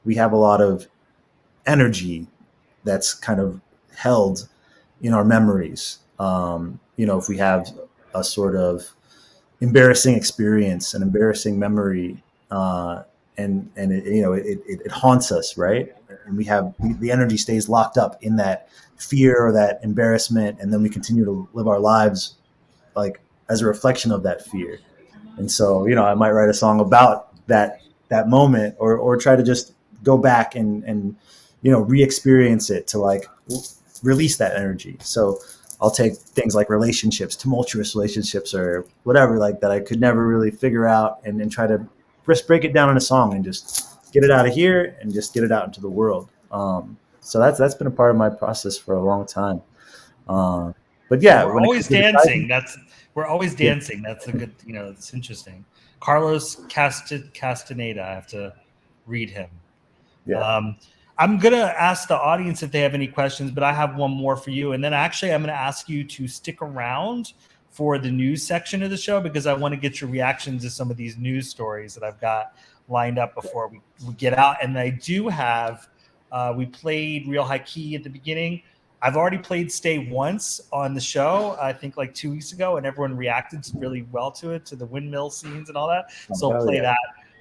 we have a lot of energy that's kind of held in our memories. If we have a sort of embarrassing experience, an embarrassing memory, and it haunts us, right? And the energy stays locked up in that fear or that embarrassment, and then we continue to live our lives like as a reflection of that fear. And so, I might write a song about that moment, or try to just go back and re-experience it to like release that energy. So I'll take things like relationships, tumultuous relationships, or whatever like that I could never really figure out, and then try to just break it down in a song and just get it out of here and just get it out into the world. So that's been a part of my process for a long time. But yeah, we're always dancing. We're always dancing. That's a good, it's interesting. Carlos Castaneda. I have to read him. Yeah. I'm going to ask the audience if they have any questions, but I have one more for you. And then actually I'm going to ask you to stick around for the news section of the show, because I want to get your reactions to some of these news stories that I've got lined up before we get out. And I do have, we played Real High Key at the beginning. I've already played "Stay" once on the show, I think like 2 weeks ago, and everyone reacted really well to it, to the windmill scenes and all that. So I'll play that.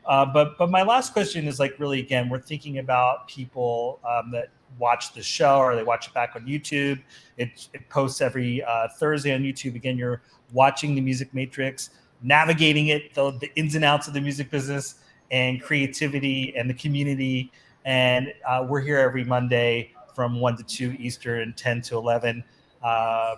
But my last question is like, really, again, we're thinking about people that watch the show or they watch it back on YouTube. It posts every Thursday on YouTube. Again, you're watching the Music Matrix, navigating it, the ins and outs of the music business and creativity and the community. And we're here every Monday from 1 to 2 Eastern, 10 to 11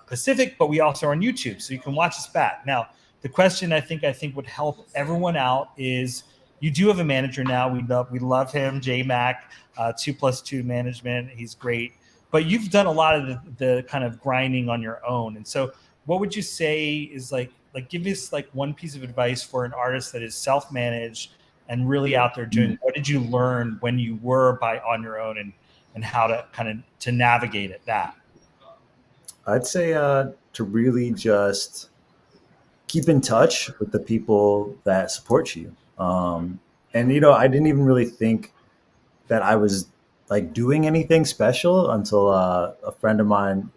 Pacific, but we also are on YouTube, so you can watch us back. Now, the question I think would help everyone out is, you do have a manager now. We love him, J Mac, 2+2 management. He's great, but you've done a lot of the kind of grinding on your own. And so, what would you say is like like give us like one piece of advice for an artist that is self-managed and really out there doing. What did you learn when you were on your own, and how to kind of to navigate it that? I'd say to really just keep in touch with the people that support you. And I didn't even really think that I was like doing anything special until a friend of mine,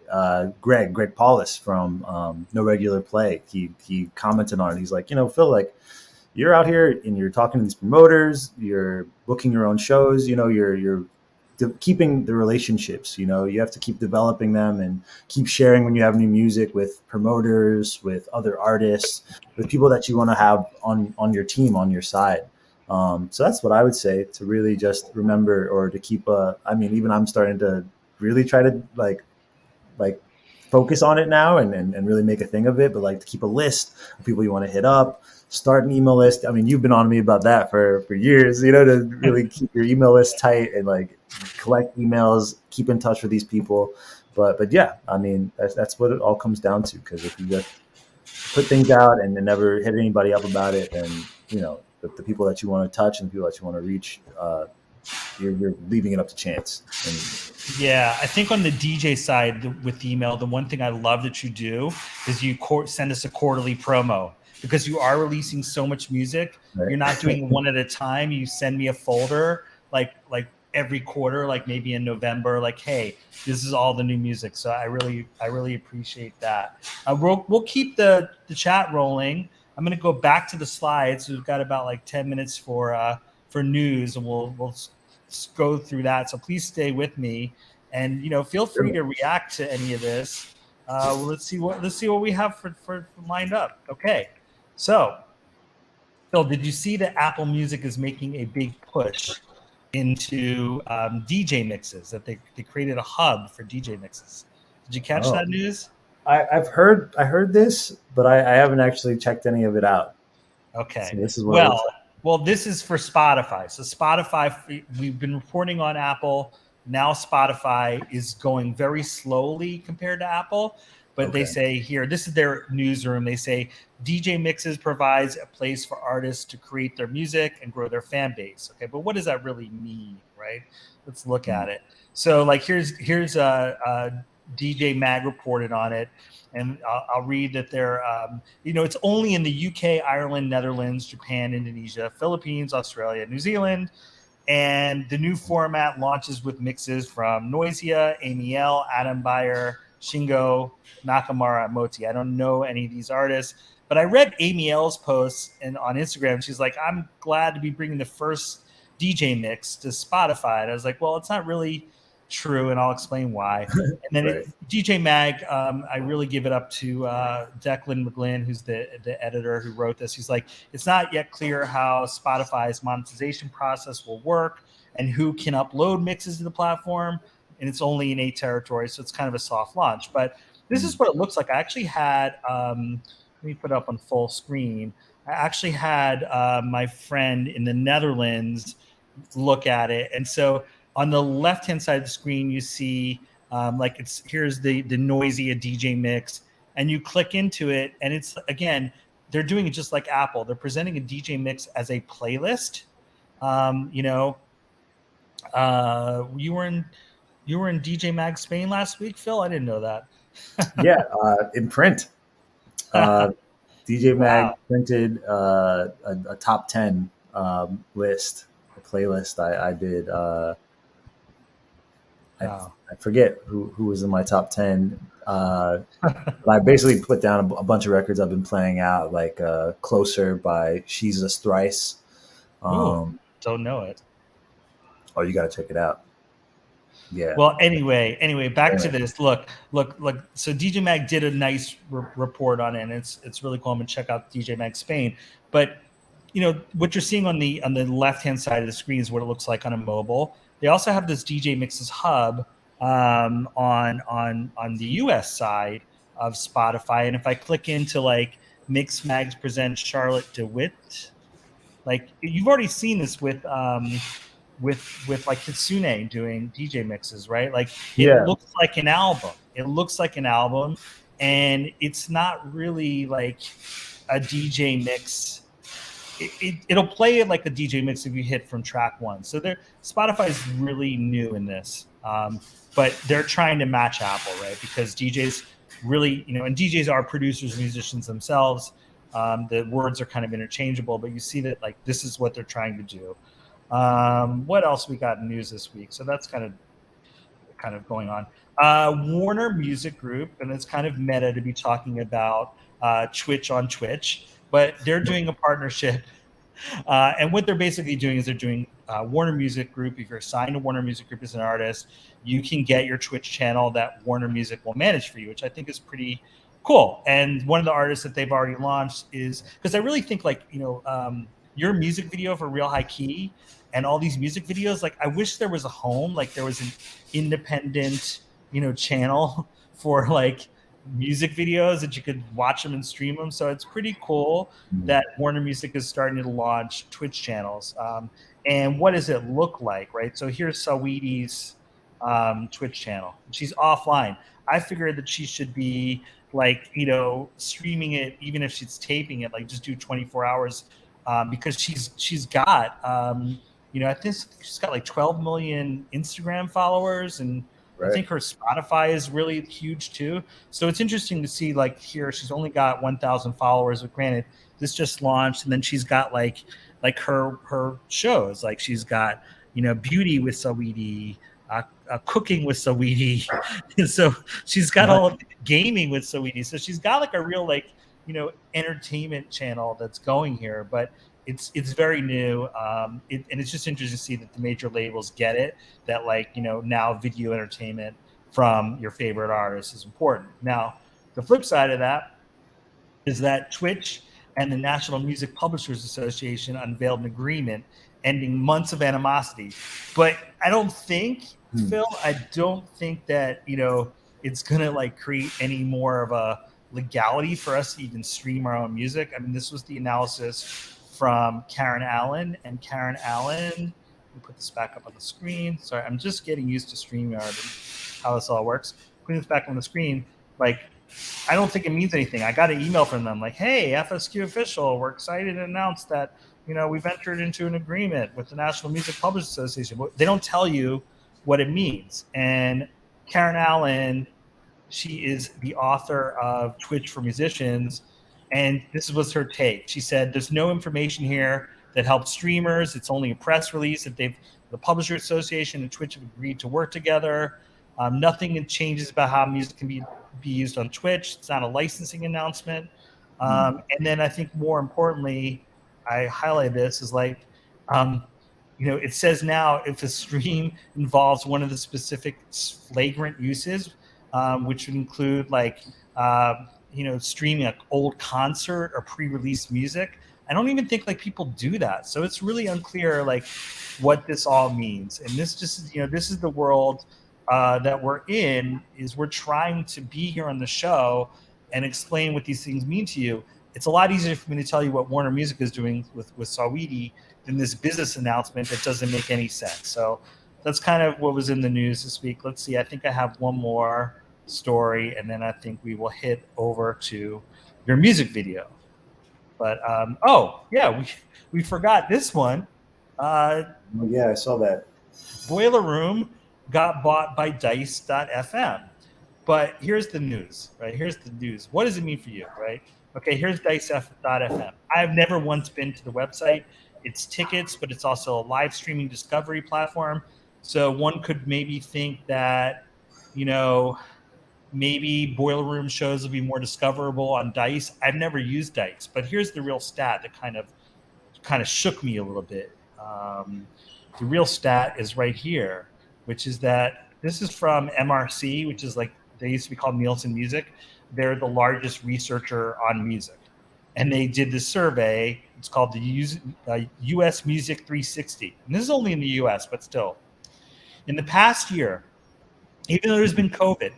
Greg Paulus from No Regular Play, he commented on it. He's like, Phil, like you're out here and you're talking to these promoters, you're booking your own shows, you're keeping the relationships, you have to keep developing them and keep sharing when you have new music with promoters, with other artists, with people that you want to have on your team, on your side. So that's what I would say, to really just remember, or to keep even I'm starting to really try to like focus on it now, and really make a thing of it, but like to keep a list of people you want to hit up, start an email list. I mean, you've been on me about that for years, to really keep your email list tight and like collect emails, keep in touch with these people. But yeah, I mean, that's what it all comes down to. Because if you just put things out and then never hit anybody up about it, then the people that you want to touch and the people that you want to reach, you're leaving it up to chance. And yeah, I think on the DJ side with email, the one thing I love that you do is you send us a quarterly promo, because you are releasing so much music. Right. You're not doing one at a time. You send me a folder like every quarter, like maybe in November, like, hey, this is all the new music. So I really appreciate that. We'll keep the chat rolling. I'm going to go back to the slides. We've got about like 10 minutes for news, and we'll go through that. So please stay with me, and feel free to react to any of this. Let's see what we have for lined up. Okay, so Phil, did you see that Apple Music is making a big push into DJ mixes? That they created a hub for DJ mixes. Did you catch that news? I heard this, but I haven't actually checked any of it out. Okay. So this is what well, this is for Spotify. So Spotify, we've been reporting on Apple. Now Spotify is going very slowly compared to Apple. But they say here, this is their newsroom. They say DJ Mixes provides a place for artists to create their music and grow their fan base. Okay, but what does that really mean, right? Let's look at it. So like here's DJ Mag reported on it. And I'll read that they're, it's only in the UK, Ireland, Netherlands, Japan, Indonesia, Philippines, Australia, New Zealand. And the new format launches with mixes from Noisia, Amy L, Adam Beyer, Shingo, Nakamura, Moti. I don't know any of these artists, but I read Amy L's posts on Instagram. She's like, I'm glad to be bringing the first DJ mix to Spotify. And I was like, well, it's not really true, and I'll explain why. And then DJ Mag, I really give it up to Declan McGlynn, who's the editor who wrote this. He's like, it's not yet clear how Spotify's monetization process will work and who can upload mixes to the platform. And it's only in 8 territories, so it's kind of a soft launch. But this is what it looks like. I actually had, let me put it up on full screen. I actually had my friend in the Netherlands look at it. And so on the left-hand side of the screen, you see here's the Noisia DJ mix, and you click into it, and it's, again, they're doing it just like Apple. They're presenting a DJ mix as a playlist. You were in DJ Mag Spain last week, Phil? I didn't know that. Yeah, in print. DJ Mag printed a top 10 list, a playlist. I did. I forget who was in my top 10. But I basically put down a bunch of records I've been playing out, like Closer by She's a Thrice. Don't know it. Oh, you got to check it out. Yeah. Well, anyway, back to this. Look. So DJ Mag did a nice report on it, and it's really cool. I'm gonna check out DJ Mag Spain. But what you're seeing on the left-hand side of the screen is what it looks like on a mobile. They also have this DJ Mixes hub on the US side of Spotify, and if I click into like Mix Mags presents Charlotte DeWitt, like you've already seen this with like Kitsune doing DJ mixes, right? Like it looks like an album. and it's not really like a DJ mix. It'll play it like a DJ mix if you hit from track one. So Spotify is really new in this, but they're trying to match Apple, right? Because DJs really, and DJs are producers, musicians themselves. The words are kind of interchangeable, but you see that like this is what they're trying to do. What else we got in news this week? So that's kind of going on. Warner Music Group, and it's kind of meta to be talking about Twitch on Twitch, but they're doing a partnership. And what they're basically doing is they're doing Warner Music Group. If you're signed to Warner Music Group as an artist, you can get your Twitch channel that Warner Music will manage for you, which I think is pretty cool. And one of the artists that they've already launched is, because I really think like, your music video for Real High Key and all these music videos, like I wish there was a home, like there was an independent, channel for like music videos that you could watch them and stream them. So it's pretty cool that Warner Music is starting to launch Twitch channels. And what does it look like, right? So here's Saweetie's Twitch channel. She's offline. I figured that she should be like, streaming it, even if she's taping it, like just do 24 hours because she's got, I think she's got like 12 million Instagram followers, and right. I think her Spotify is really huge too. So it's interesting to see like here, she's only got 1,000 followers, but granted, this just launched, and then she's got like her shows, like she's got, beauty with Saweetie, cooking with Saweetie. And so she's got all gaming with Saweetie. So she's got like a real like, entertainment channel that's going here, but it's very new. And it's just interesting to see that the major labels get it, that like, now video entertainment from your favorite artist is important. Now, the flip side of that is that Twitch and the National Music Publishers Association unveiled an agreement ending months of animosity. But I don't think, Phil, I don't think that, it's going to like create any more of a legality for us to even stream our own music. I mean, this was the analysis from Karen Allen, and Karen Allen, let me put this back up on the screen. Sorry, I'm just getting used to StreamYard and how this all works. Putting this back on the screen, like, I don't think it means anything. I got an email from them like, hey, FSQ official, we're excited to announce that, we've entered into an agreement with the National Music Publishers Association. They don't tell you what it means. And Karen Allen, she is the author of Twitch for Musicians, and this was her take. She said, there's no information here that helps streamers. It's only a press release that the Publisher Association and Twitch have agreed to work together. Nothing changes about how music can be used on Twitch. It's not a licensing announcement. And then I think more importantly, I highlight this is like, it says now if a stream involves one of the specific flagrant uses, which would include like, streaming an old concert or pre-released music. I don't even think like people do that. So it's really unclear like what this all means. And this just, this is the world that we're in, is we're trying to be here on the show and explain what these things mean to you. It's a lot easier for me to tell you what Warner Music is doing with Saweetie than this business announcement that doesn't make any sense. So that's kind of what was in the news this week. Let's see. I think I have one more story, and then I think we will hit over to your music video. But we forgot this one. Yeah, I saw that. Boiler Room got bought by Dice.fm. But here's the news, right? Here's the news. What does it mean for you, right? Okay, here's Dicefm. I've never once been to the website. It's tickets, but it's also a live streaming discovery platform. So one could maybe think that, maybe Boiler Room shows will be more discoverable on Dice. I've never used Dice, but here's the real stat that kind of shook me a little bit. The real stat is right here, which is that this is from MRC, which is like, they used to be called Nielsen Music. They're the largest researcher on music. And they did this survey. It's called the US Music 360. And this is only in the US, but still. In the past year, even though there's been COVID,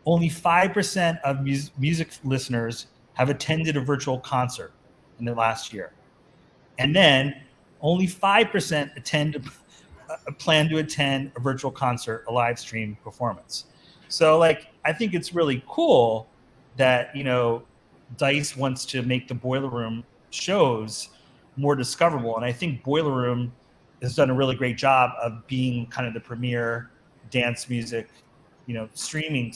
only 5% of music listeners have attended a virtual concert in the last year. And then only 5% plan to attend a virtual concert, a live stream performance. So like, I think it's really cool that, you know, Dice wants to make the Boiler Room shows more discoverable. And I think Boiler Room has done a really great job of being kind of the premier dance music, you know, streaming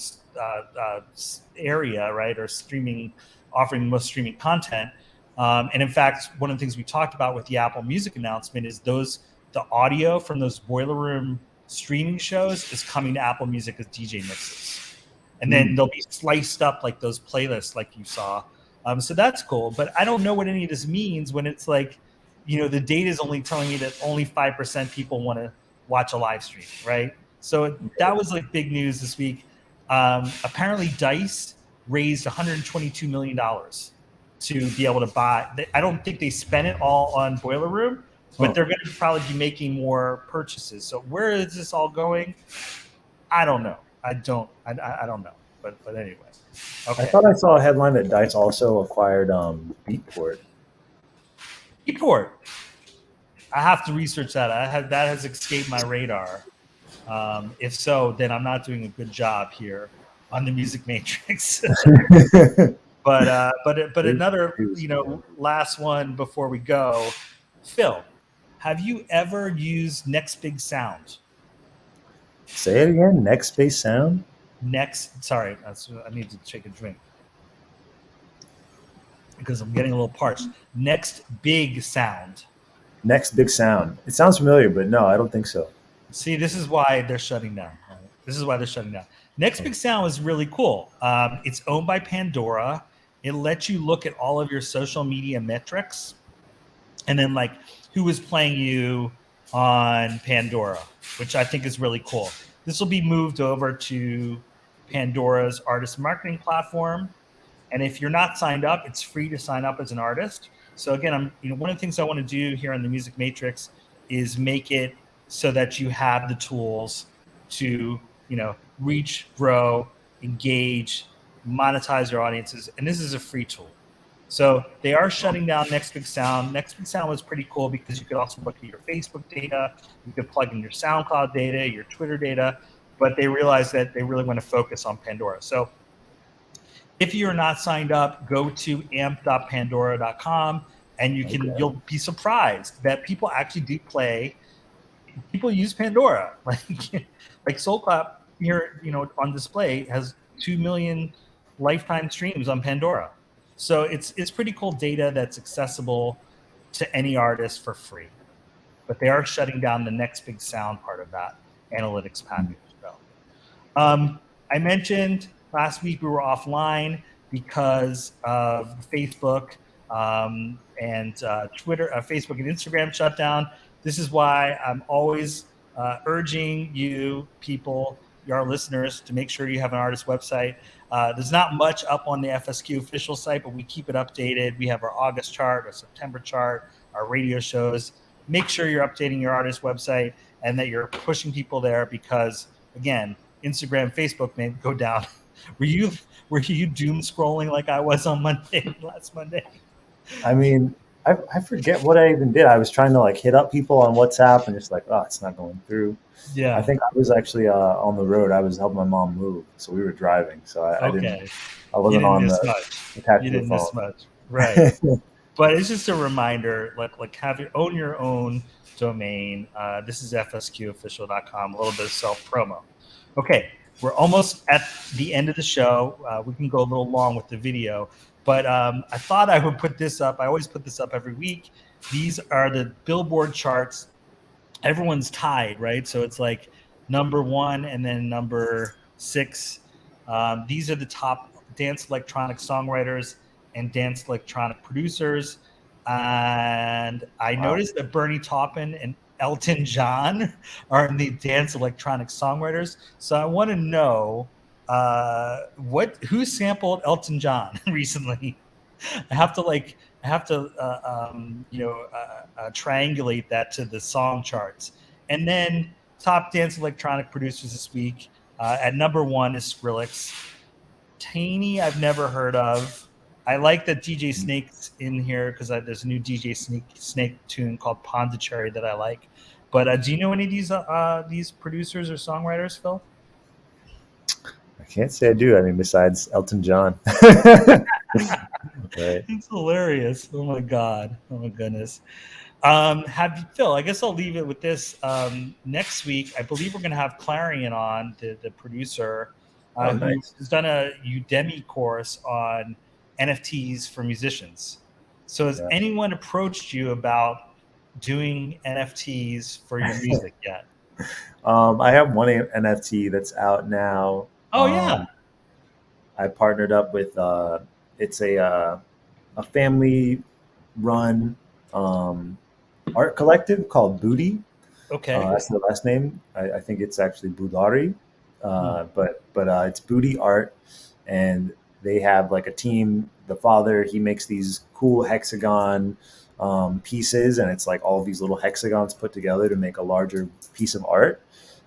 area, right? Or streaming, offering the most streaming content. And in fact, one of the things we talked about with the Apple Music announcement is the audio from those Boiler Room streaming shows is coming to Apple Music as DJ mixes. And then they'll be sliced up like those playlists like you saw. So that's cool. But I don't know what any of this means when it's like, you know, the data is only telling me that only 5% people want to watch a live stream, right? So that was like big news this week. Apparently Dice raised $122 million to be able to buy. I don't think they spent it all on Boiler Room, but they're going to probably be making more purchases. So where is this all going? I don't know. I don't know. But anyway. Okay. I thought I saw a headline that Dice also acquired Beatport. Beatport. I have to research that. That has escaped my radar. If so, then I'm not doing a good job here on the Music Matrix. But another, you know, last one before we go. Phil, have you ever used Next Big Sound? Say it again. Next Big Sound. Sorry, I need to take a drink because I'm getting a little parched. Next Big Sound. Next Big Sound. It sounds familiar, but no, I don't think so. See, this is why they're shutting down. This is why they're shutting down. Next Big Sound is really cool. It's owned by Pandora. It lets you look at all of your social media metrics and then like who is playing you on Pandora, which I think is really cool. This will be moved over to Pandora's artist marketing platform. And if you're not signed up, it's free to sign up as an artist. So again, one of the things I want to do here on the Music Matrix is make it so that you have the tools to, you know, reach, grow, engage, monetize your audiences. And this is a free tool. So they are shutting down Next Big Sound. Next Big Sound was pretty cool because you could also look at your Facebook data, you could plug in your SoundCloud data, your Twitter data, but they realized that they really want to focus on Pandora. So if you're not signed up, go to amp.pandora.com and you'll be surprised that people actually do play. People use Pandora. Like Soul Clap here, you know, on display has 2 million lifetime streams on Pandora. So it's pretty cool data that's accessible to any artist for free. But they are shutting down the Next Big Sound part of that analytics package. So, I mentioned last week we were offline because of Facebook and Twitter, Facebook and Instagram shut down. This is why I'm always urging you people, our listeners, to make sure you have an artist website. There's not much up on the FSQ official site, but we keep it updated. We have our August chart, our September chart, our radio shows. Make sure you're updating your artist website and that you're pushing people there because, again, Instagram, Facebook may go down. Were you doom scrolling like I was on last Monday? I mean, I forget what I even did. I was trying to like hit up people on WhatsApp and just like, oh, it's not going through. Yeah. I think I was actually on the road. I was helping my mom move, so we were driving. So I wasn't on attached to the phone. Miss much, right? But it's just a reminder, like own your own domain. This is fsqofficial.com. A little bit of self promo. Okay, we're almost at the end of the show. We can go a little long with the video, but I thought I would put this up. I always put this up every week. These are the Billboard charts. Everyone's tied, right? So it's like number 1 and then number 6. These are the top dance electronic songwriters and dance electronic producers. And I noticed that Bernie Taupin and Elton John are in the dance electronic songwriters. So I want to know who sampled Elton John recently. I have to triangulate that to the song charts. And then top dance electronic producers this week. At number 1 is Skrillex. Taney, I've never heard of. I like that DJ Snake's in here because there's a new DJ Snake tune called Pondicherry that I like. But do you know any of these producers or songwriters, Phil? I can't say I do. I mean, besides Elton John. Right. It's hilarious. Oh my god. Oh my goodness. Phil, I guess I'll leave it with this. Next week, I believe we're going to have Clarion on, the producer, Nice. who's done a Udemy course on NFTs for musicians. So has anyone approached you about doing NFTs for your music yet? I have one NFT that's out now. Oh yeah. I partnered up with it's a family run art collective called Booty. Okay. That's the last name. I think it's actually Budari, but it's Booty Art, and they have like a team. The father, he makes these cool hexagon pieces, and it's like all these little hexagons put together to make a larger piece of art.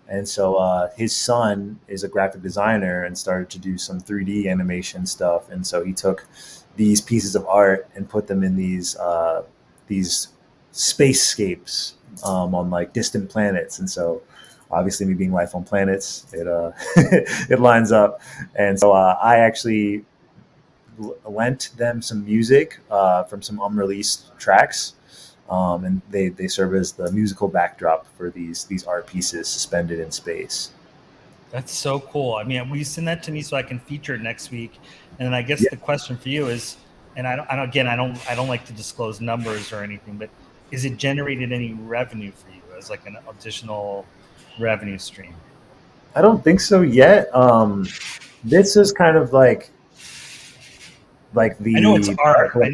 And so his son is a graphic designer and started to do some 3D animation stuff. And so he took these pieces of art and put them in these spacescapes on like distant planets. And so obviously me being life on planets, it it lines up. And so I actually lent them some music from some unreleased tracks. And they serve as the musical backdrop for these art pieces suspended in space. That's so cool. I mean, will you send that to me so I can feature it next week? And then I guess the question for you is, and I don't like to disclose numbers or anything, but is it generated any revenue for you as like an additional revenue stream? I don't think so yet. This is kind of like the. I know it's art. I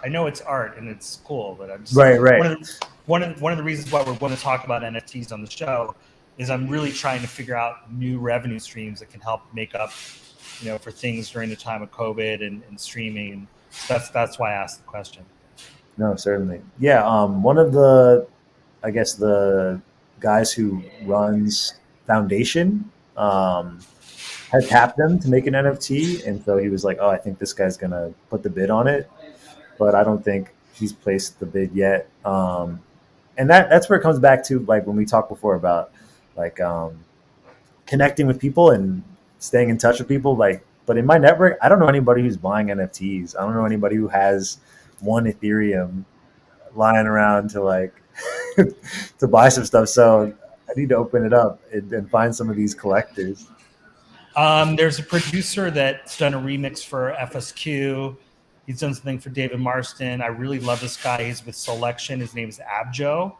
know it's art, and it's cool. But I'm just right. One of the reasons why we're going to talk about NFTs on the show is I'm really trying to figure out new revenue streams that can help make up, for things during the time of COVID and streaming. So that's why I asked the question. No, certainly. Yeah. One of the guys who runs Foundation had tapped them to make an NFT, and so he was like, "Oh, I think this guy's gonna put the bid on it," but I don't think he's placed the bid yet. And that's where it comes back to, like, when we talked before about like connecting with people and staying in touch with people. Like, but in my network, I don't know anybody who's buying NFTs. I don't know anybody who has one Ethereum lying around to like to buy some stuff. So I need to open it up and find some of these collectors. There's a producer that's done a remix for FSQ. He's done something for David Marston. I really love this guy. He's with Selection. His name is Abjo,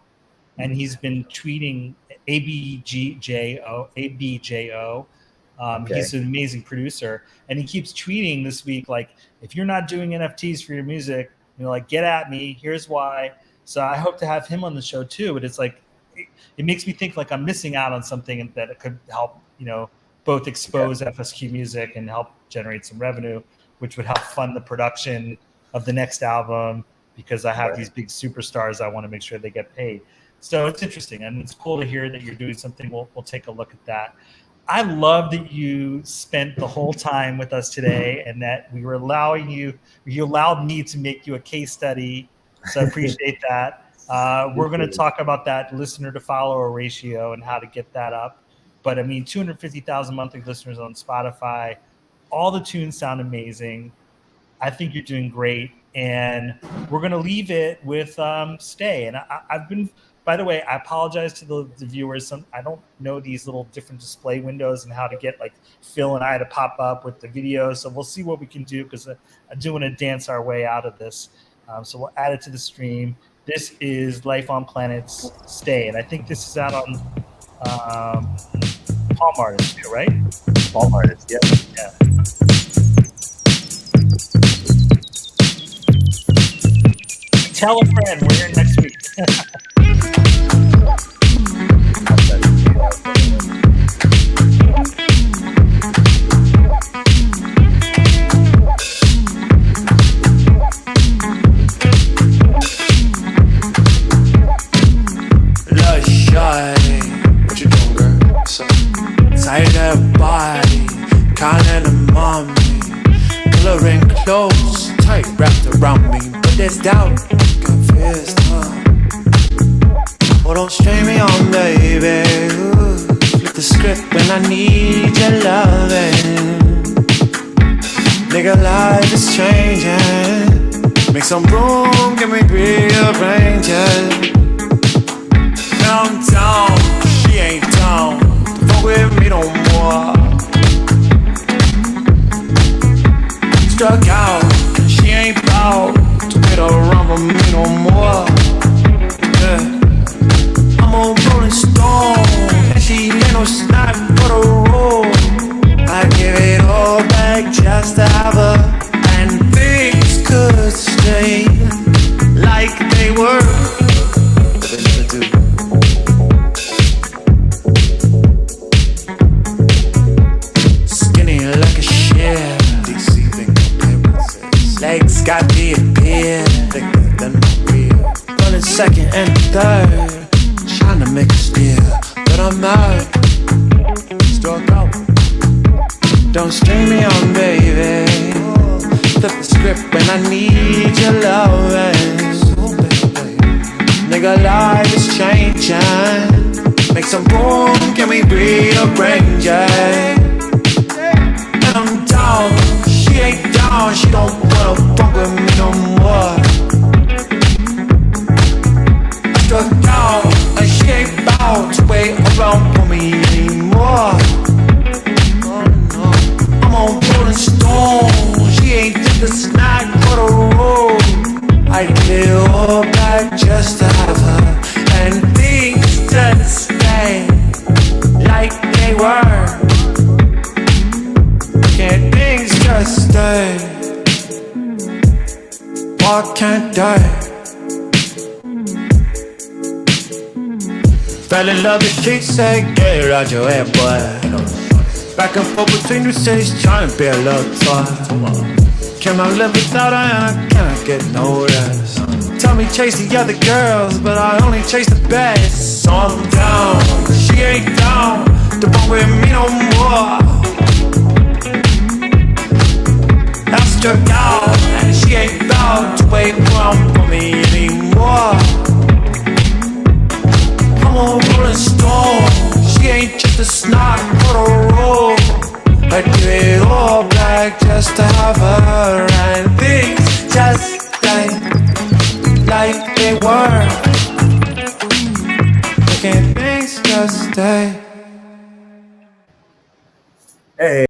and he's been tweeting ABJO. He's an amazing producer, and he keeps tweeting this week like, if you're not doing NFTs for your music, like, get at me. Here's why. So I hope to have him on the show too. But it's like, it makes me think like I'm missing out on something that it could help, both expose FSQ music and help generate some revenue, which would help fund the production of the next album, because I have these big superstars. I want to make sure they get paid. So it's interesting, and it's cool to hear that you're doing something. We'll take a look at that. I love that you spent the whole time with us today, and that we were you allowed me to make you a case study. So I appreciate that. We're going to talk about that listener to follower ratio and how to get that up. But I mean, 250,000 monthly listeners on Spotify. All the tunes sound amazing. I think you're doing great. And we're going to leave it with Stay. And I've been, by the way, I apologize to the viewers. I don't know these little different display windows and how to get like Phil and I to pop up with the video. So we'll see what we can do, because I do want to dance our way out of this. So we'll add it to the stream. This is Life on Planet's Stay. And I think this is out on Palm Artist too, right? Palm Artist, yeah. Tell a friend, we're here next week. What you doing, girl? Tight that body, calling a mommy, coloring clothes, tight wrapped around me, but there's doubt, confessed, Oh, don't strain me on, baby. Ooh, flip the script when I need your loving. Nigga, life is changing. Make some room, can we rearrange it? Now I'm down, she ain't down to fuck with me no more. Struck out, she ain't bout to get around for me no more. Yeah. I'm a rolling stone, and she ain't no snack for the road. I give it all back just to have her, and things could stay like they were, but they never do. Skinny like a share, deceiving appearances. Legs got the appear, thicker than my real. Running second and third, trying to make a steer, but I'm out. Struck out. Don't string me on, baby. Flip the script when I need your loving. Nigga, life is changing. Make some room, can we rearrange it? And I'm down, she ain't down. She don't wanna fuck with me no more. I struck out, and she ain't bout to wait around for me anymore. I'm on rolling stone, she ain't just a snack for the road. I give it all back just to have her, and things just stay like they were. Can't things just stay? Why can't they? Fell in love with Kitsune, get it out your head, boy. Back and forth between the cities, trying to be a love toy. Cannot live without her and I cannot get no rest. Tell me chase the other girls, but I only chase the best. So I'm down, she ain't down to fuck with me no more. I'm struck out, and she ain't bout to wait around for me anymore. I'm a rolling stone, she ain't just a snot for the road. I'd give it all back just to have her, and things just stay like they were. Can't things just stay? Hey.